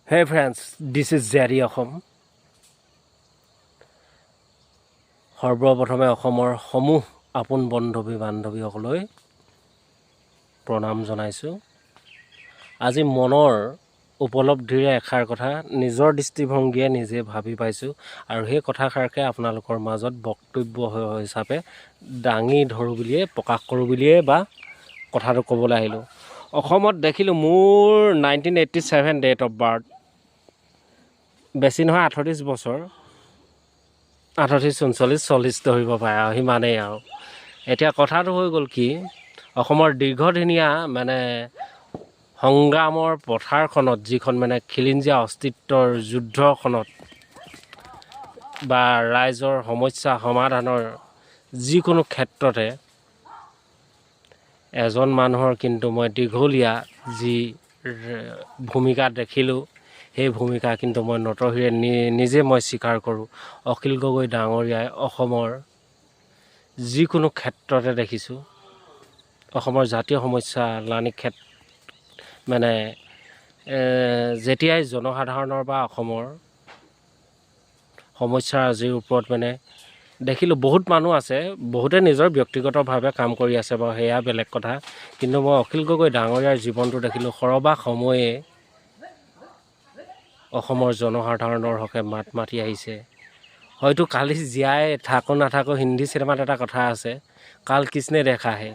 Hey friends, this is Jerry Assam. সৰ্বপ্ৰথমে অসমৰ সমূহ আপোন বন্ধৱী বান্ধৱীসকললৈ প্ৰণাম জনাইছোঁ। আজি মনৰ উপলব্ধিৰে এষাৰ কথা নিজৰ দৃষ্টিভংগীয়ে নিজে ভাবি পাইছোঁ আৰু সেই কথাষাৰকে আপোনালোকৰ মাজত বক্তব্য হিচাপে দাঙি ধৰোঁ বুলিয়ে প্ৰকাশ কৰোঁ বুলিয়ে বা কথাটো ক'বলৈ আহিলোঁ। অসমত দেখিলোঁ মোৰ 1987 ডেট অফ বাৰ্থ, বেছি নহয় 38 বছৰ, 38, 39, 40 ধৰিব পাৰে আৰু সিমানেই আৰু। এতিয়া কথাটো হৈ গ'ল কি, অসমৰ দীৰ্ঘদিনীয়া মানে সংগ্ৰামৰ পথাৰখনত, যিখন মানে খিলঞ্জীয়া অস্তিত্বৰ যুদ্ধখনত বা ৰাইজৰ সমস্যা সমাধানৰ যিকোনো ক্ষেত্ৰতে এজন মানুহৰ কিন্তু মই দীঘলীয়া যি ভূমিকা দেখিলোঁ, সেই ভূমিকা কিন্তু মই নতশিৰে নিজে মই স্বীকাৰ কৰোঁ। অখিল গগৈ ডাঙৰীয়াই অসমৰ যিকোনো ক্ষেত্ৰতে দেখিছোঁ, অসমৰ জাতীয় সমস্যা লানি মানে যেতিয়াই জনসাধাৰণৰ বা অসমৰ সমস্যাৰাজিৰ ওপৰত মানে দেখিলোঁ, বহুত মানুহ আছে, বহুতে নিজৰ ব্যক্তিগতভাৱে কাম কৰি আছে বাৰু, সেয়া বেলেগ কথা। কিন্তু মই অখিল গগৈ ডাঙৰীয়াৰ জীৱনটো দেখিলোঁ সৰহভাগ সময়ে অসমৰ জনসাধাৰণৰ হকে মাত মাতি আহিছে। হয়তো কালি জীয়াই থাকো নাথাকো, হিন্দী চিনেমাত এটা কথা আছে, কাল কৃষ্ণে দেখা হে।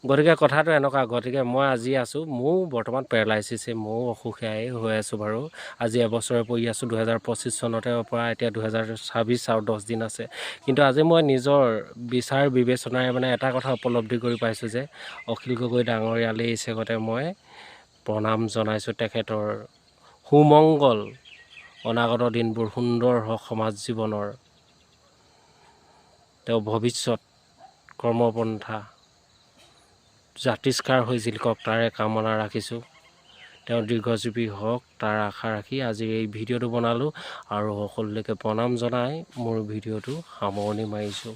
গতিকে কথাটো এনেকুৱা, গতিকে মই আজি আছোঁ, মোৰ বৰ্তমান পেৰালাইচিছে, ময়ো অসুখীয়াই হৈ আছোঁ বাৰু। আজি এবছৰে পৰি আছোঁ, 2025 চনতে পৰা এতিয়া 2026 আৰু 10 দিন আছে। কিন্তু আজি মই নিজৰ বিচাৰ বিবেচনাৰে মানে এটা কথা উপলব্ধি কৰি পাইছোঁ যে অখিল গগৈ ডাঙৰীয়ালৈ এই চেগতে মই প্ৰণাম জনাইছোঁ। তেখেতৰ সুমংগল, অনাগত দিনবোৰ সুন্দৰ হওক সমাজ জীৱনৰ, তেওঁ ভৱিষ্যত কৰ্মপন্থা জাতিষ্কাৰ হৈ জিলিকক তাৰে কামনা ৰাখিছোঁ। তেওঁ দীৰ্ঘজীৱী হওক তাৰ আশা ৰাখি আজি এই ভিডিঅ'টো বনালোঁ আৰু সকলোলৈকে প্ৰণাম জনাই মোৰ ভিডিঅ'টো সামৰণি মাৰিছোঁ।